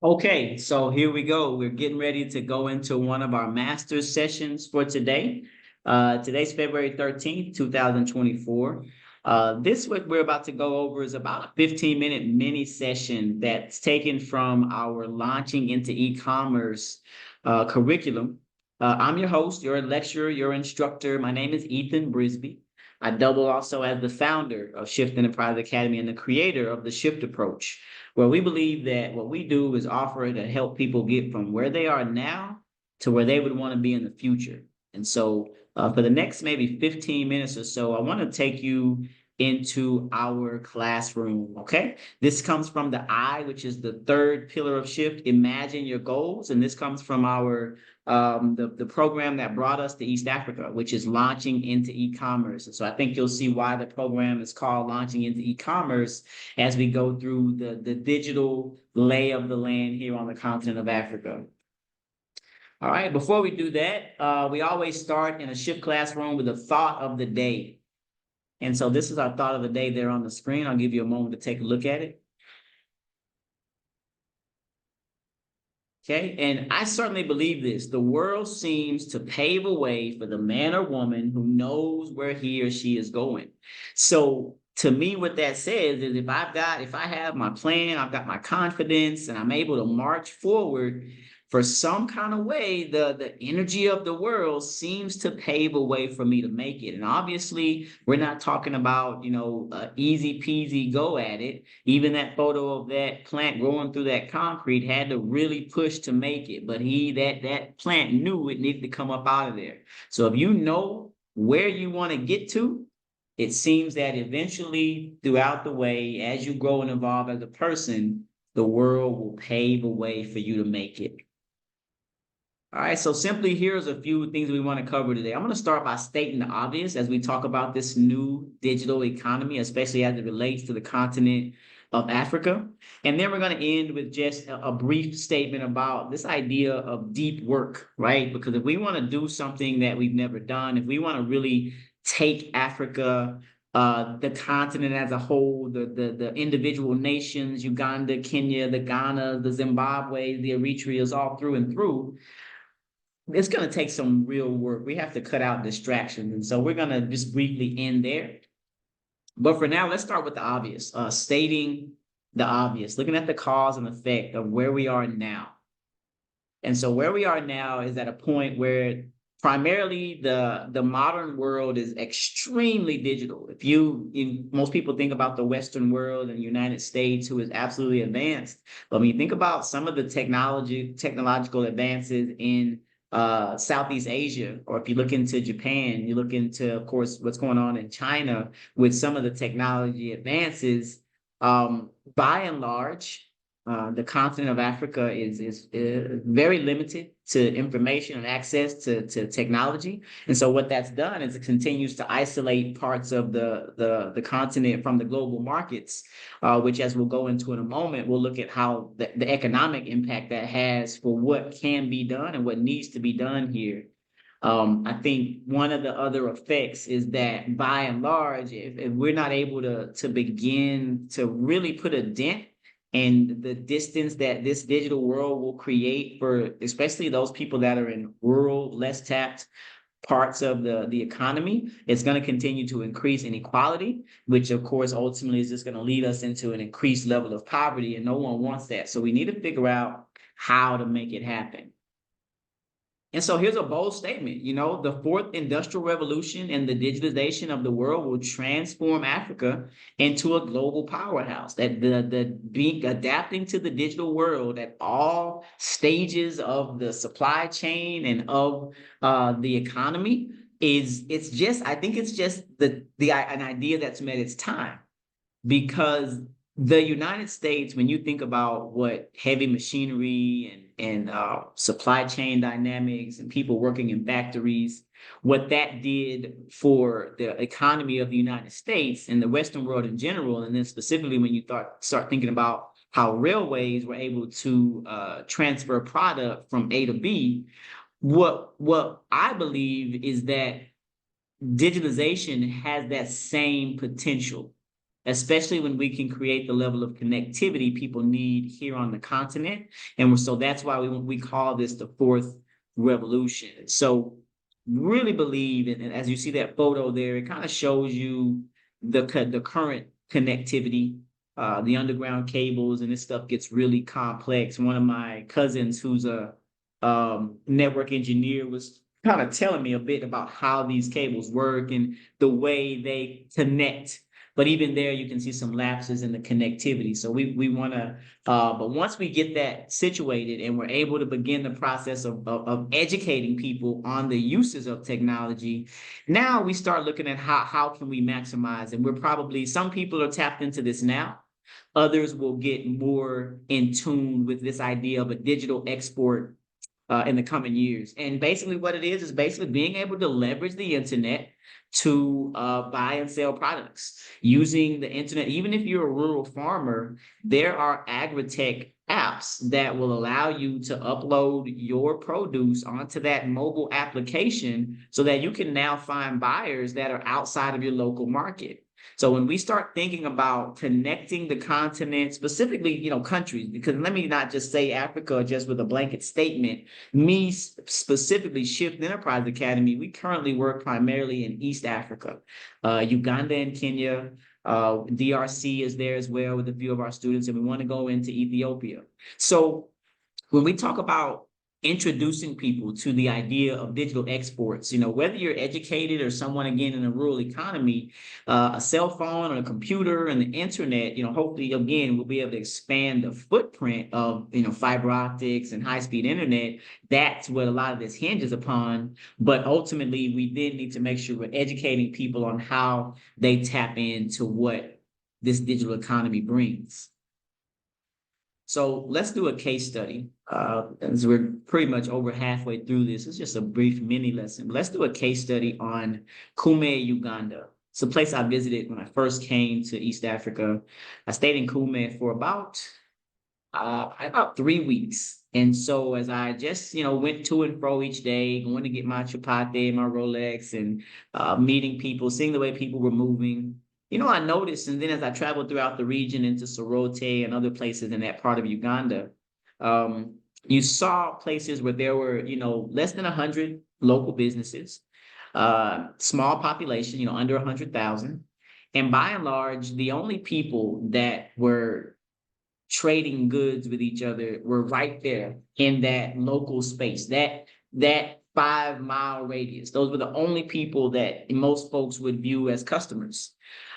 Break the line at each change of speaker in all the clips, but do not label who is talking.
Okay, so here we go. We're getting ready to go into one of our master sessions for today. Today's February 13th, 2024. This what we're about to go over is about a 15-minute mini session that's taken from our launching into e-commerce curriculum. I'm your host, your lecturer, your instructor. My name is Ethan Brisby. I double also as the founder of Shift Enterprise Academy and the creator of the Shift Approach, where we believe that what we do is offer to help people get from where they are now to where they would want to be in the future. And so, for the next maybe 15 minutes or so, I want to take you into our classroom. Okay. This comes from the I, which is the third pillar of Shift. Imagine your goals. And this comes from our the program that brought us to East Africa, which is launching into e-commerce. And so I think you'll see why the program is called Launching into E-commerce as we go through the digital lay of the land here on the continent of Africa. All right, before we do that, we always start in a Shift classroom with a thought of the day. And so this is our thought of the day there on the screen. I'll give you a moment to take a look at it. Okay, and I certainly believe this. The world seems to pave a way for the man or woman who knows where he or she is going. So to me, what that says is if I have my plan, I've got my confidence, and I'm able to march forward for some kind of way, the energy of the world seems to pave a way for me to make it. And obviously, we're not talking about, easy peasy go at it. Even that photo of that plant growing through that concrete had to really push to make it. But that plant knew it needed to come up out of there. So if you know where you want to get to, it seems that eventually throughout the way, as you grow and evolve as a person, the world will pave a way for you to make it. All right, so simply here's a few things we want to cover today. I'm going to start by stating the obvious as we talk about this new digital economy, especially as it relates to the continent of Africa. And then we're going to end with just a brief statement about this idea of deep work, right? Because if we want to do something that we've never done, if we want to really take Africa, the continent as a whole, the individual nations, Uganda, Kenya, the Ghana, the Zimbabwe, the Eritreas, all through and through, it's going to take some real work. We have to cut out distractions. And so we're going to just briefly end there. But for now, let's start with the obvious, stating the obvious, looking at the cause and effect of where we are now. And so where we are now is at a point where primarily the modern world is extremely digital. Most people think about the Western world and the United States, who is absolutely advanced. But when you think about some of the technological advances in Southeast Asia, or if you look into Japan, you look into, of course, what's going on in China with some of the technology advances, by and large, the continent of Africa is very limited to information and access to technology. And so what that's done is it continues to isolate parts of the continent from the global markets, which, as we'll go into in a moment, we'll look at how the economic impact that has for what can be done and what needs to be done here. I think one of the other effects is that by and large, if we're not able to begin to really put a dent and the distance that this digital world will create for especially those people that are in rural, less tapped parts of the economy, it's going to continue to increase inequality, which of course ultimately is just going to lead us into an increased level of poverty, and no one wants that. So we need to figure out how to make it happen. And so here's a bold statement. The fourth industrial revolution and the digitization of the world will transform Africa into a global powerhouse. That the being adapting to the digital world at all stages of the supply chain and of the economy I think it's just an idea that's met its time, because the United States, when you think about what heavy machinery and supply chain dynamics and people working in factories, what that did for the economy of the United States and the Western world in general, and then specifically when you start thinking about how railways were able to transfer product from A to B, what I believe is that digitalization has that same potential. especially when we can create the level of connectivity people need here on the continent. And so that's why we call this the fourth revolution. So really believe, and as you see that photo there, it kind of shows you the current connectivity, the underground cables, and this stuff gets really complex. One of my cousins, who's a network engineer, was kind of telling me a bit about how these cables work and the way they connect. But even there, you can see some lapses in the connectivity. So we want to, but once we get that situated and we're able to begin the process of educating people on the uses of technology, now we start looking at how can we maximize. And we're probably, some people are tapped into this now. Others will get more in tune with this idea of a digital export in the coming years. And basically what it is basically being able to leverage the internet to buy and sell products using the internet. Even if you're a rural farmer, there are agri-tech apps that will allow you to upload your produce onto that mobile application so that you can now find buyers that are outside of your local market. So when we start thinking about connecting the continent, specifically, countries, because let me not just say Africa just with a blanket statement, me specifically, Shift Enterprise Academy, we currently work primarily in East Africa, Uganda and Kenya. DRC is there as well with a few of our students, and we want to go into Ethiopia. So when we talk about introducing people to the idea of digital exports, whether you're educated or someone, again, in a rural economy, a cell phone or a computer and the internet, hopefully, again, we'll be able to expand the footprint of, fiber optics and high-speed internet. That's what a lot of this hinges upon. But ultimately, we then need to make sure we're educating people on how they tap into what this digital economy brings. So let's do a case study. As we're pretty much over halfway through this, it's just a brief mini lesson. Let's do a case study on Kume, Uganda. It's a place I visited when I first came to East Africa. I stayed in Kume for about 3 weeks. And so as I just, went to and fro each day, going to get my chapati, my Rolex, and meeting people, seeing the way people were moving, I noticed, and then as I traveled throughout the region into Sorote and other places in that part of Uganda, you saw places where there were, less than 100 local businesses, small population, under 100,000. And by and large, the only people that were trading goods with each other were right there in that local space, that 5-mile radius. Those were the only people that most folks would view as customers.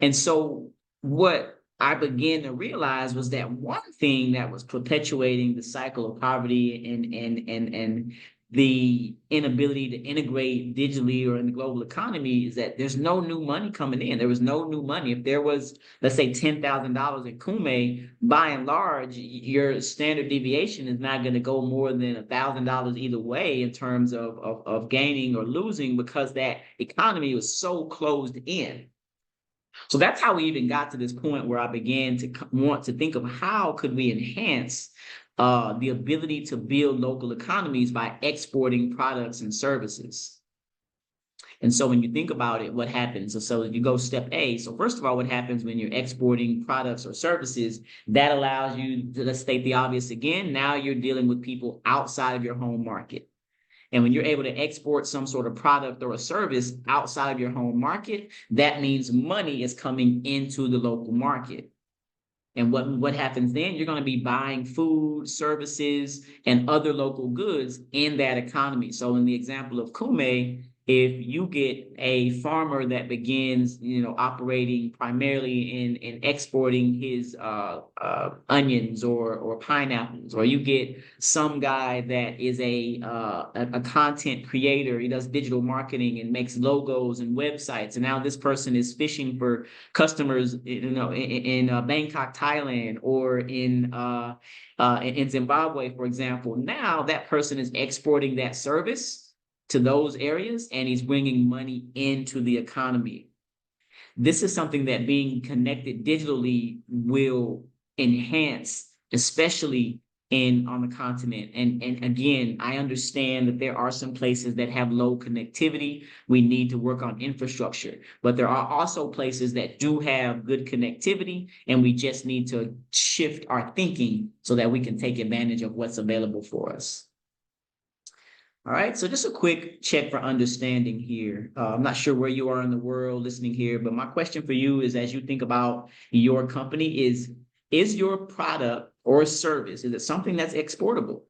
And so what I began to realize was that one thing that was perpetuating the cycle of poverty and the inability to integrate digitally or in the global economy is that there's no new money coming in. There was no new money. If there was, let's say, $10,000 in Kume, by and large, your standard deviation is not going to go more than $1,000 either way in terms of gaining or losing, because that economy was so closed in. So that's how we even got to this point where I began to want to think of how could we enhance the ability to build local economies by exporting products and services. And so when you think about it, what happens? So you go step A. So first of all, what happens when you're exporting products or services? That allows you to, let's state the obvious again, now you're dealing with people outside of your home market. And when you're able to export some sort of product or a service outside of your home market, that means money is coming into the local market. And what happens then? You're going to be buying food, services, and other local goods in that economy. So in the example of Kume, if you get a farmer that begins, operating primarily in exporting his onions or pineapples, or you get some guy that is a content creator, he does digital marketing and makes logos and websites, and now this person is fishing for customers, in Bangkok, Thailand, or in Zimbabwe, for example. Now that person is exporting that service to those areas, and he's bringing money into the economy. This is something that being connected digitally will enhance, especially on the continent. And again, I understand that there are some places that have low connectivity. We need to work on infrastructure, but there are also places that do have good connectivity, and we just need to shift our thinking so that we can take advantage of what's available for us. All right, so just a quick check for understanding here. I'm not sure where you are in the world listening here, but my question for you is, as you think about your company, is your product or service, is it something that's exportable?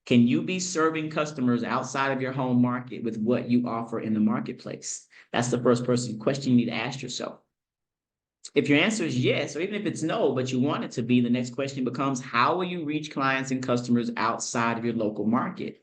Can you be serving customers outside of your home market with what you offer in the marketplace? That's the first question you need to ask yourself. If your answer is yes, or even if it's no, but you want it to be, the next question becomes, how will you reach clients and customers outside of your local market?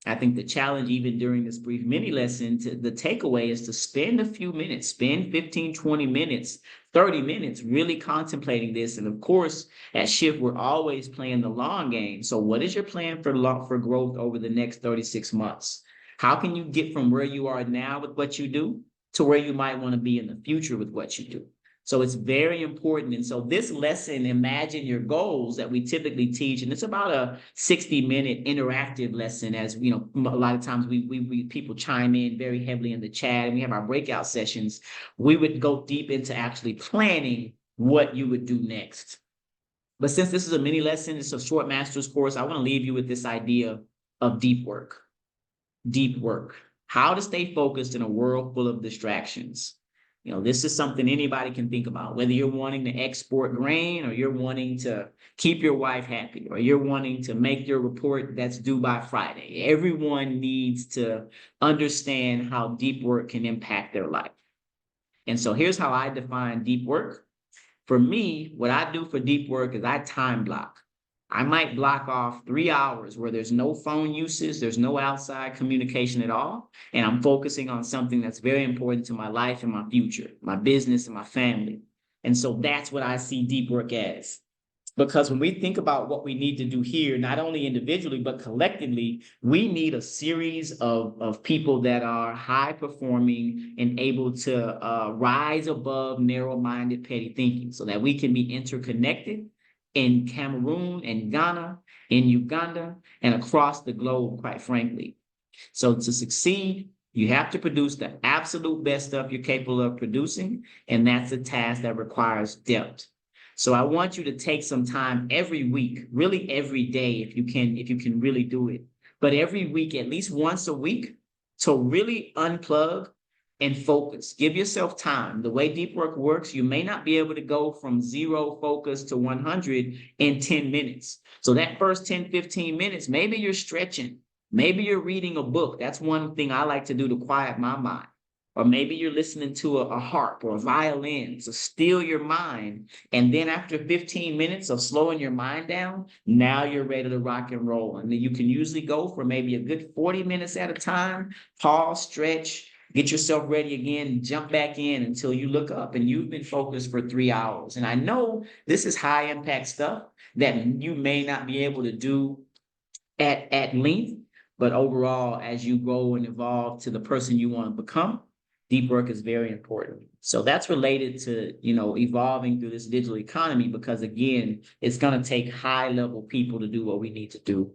I think the challenge, even during this brief mini lesson, the takeaway is to spend a few minutes, spend 15, 20 minutes, 30 minutes really contemplating this. And of course, at Shift, we're always playing the long game. So what is your plan for growth over the next 36 months? How can you get from where you are now with what you do to where you might want to be in the future with what you do? So it's very important. And so this lesson, Imagine Your Goals, that we typically teach, and it's about a 60-minute interactive lesson. As you know, a lot of times we people chime in very heavily in the chat, and we have our breakout sessions. We would go deep into actually planning what you would do next. But since this is a mini lesson, it's a short master's course, I want to leave you with this idea of deep work. Deep work. How to stay focused in a world full of distractions. You know, this is something anybody can think about, whether you're wanting to export grain, or you're wanting to keep your wife happy, or you're wanting to make your report that's due by Friday. Everyone needs to understand how deep work can impact their life. And so here's how I define deep work. For me, what I do for deep work is I time block. I might block off 3 hours where there's no phone usage, there's no outside communication at all, and I'm focusing on something that's very important to my life and my future, my business and my family. And so that's what I see deep work as. Because when we think about what we need to do here, not only individually, but collectively, we need a series of people that are high performing and able to rise above narrow-minded petty thinking so that we can be interconnected in Cameroon and Ghana, in Uganda, and across the globe, quite frankly. So to succeed, you have to produce the absolute best stuff you're capable of producing, and that's a task that requires depth. So I want you to take some time every week, really every day, if you can really do it. But every week, at least once a week, to really unplug and focus. Give yourself time. The way deep work works, you may not be able to go from 0 focus to 100 in 10 minutes. So that first 10, 15 minutes, maybe you're stretching. Maybe you're reading a book. That's one thing I like to do to quiet my mind. Or maybe you're listening to a harp or a violin to still your mind. And then after 15 minutes of slowing your mind down, now you're ready to rock and roll. And then you can usually go for maybe a good 40 minutes at a time, pause, stretch, get yourself ready again, jump back in until you look up and you've been focused for 3 hours. And I know this is high impact stuff that you may not be able to do at length, but overall, as you grow and evolve to the person you want to become, deep work is very important. So that's related to, evolving through this digital economy, because again, it's going to take high level people to do what we need to do.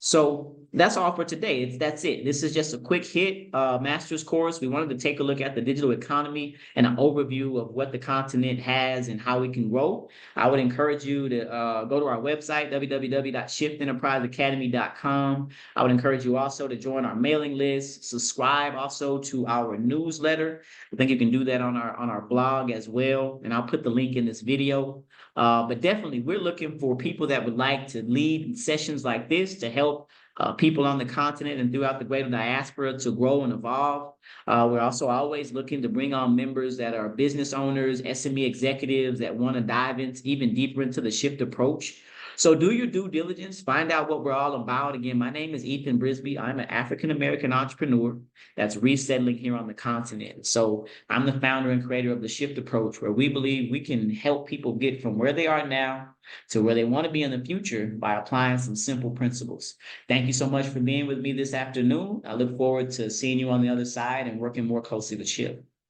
So that's all for today. That's it. This is just a quick hit master's course. We wanted to take a look at the digital economy and an overview of what the continent has and how we can grow. I would encourage you to go to our website, www.shiftenterpriseacademy.com. I would encourage you also to join our mailing list, subscribe also to our newsletter. I think you can do that on our blog as well. And I'll put the link in this video. But definitely, we're looking for people that would like to lead sessions like this to help people on the continent and throughout the greater diaspora to grow and evolve. We're also always looking to bring on members that are business owners, SME executives that want to dive even deeper into the Shift approach. So do your due diligence, find out what we're all about. Again, my name is Ethan Brisby. I'm an African-American entrepreneur that's resettling here on the continent. So I'm the founder and creator of the Shift approach, where we believe we can help people get from where they are now to where they want to be in the future by applying some simple principles. Thank you so much for being with me this afternoon. I look forward to seeing you on the other side and working more closely with Shift.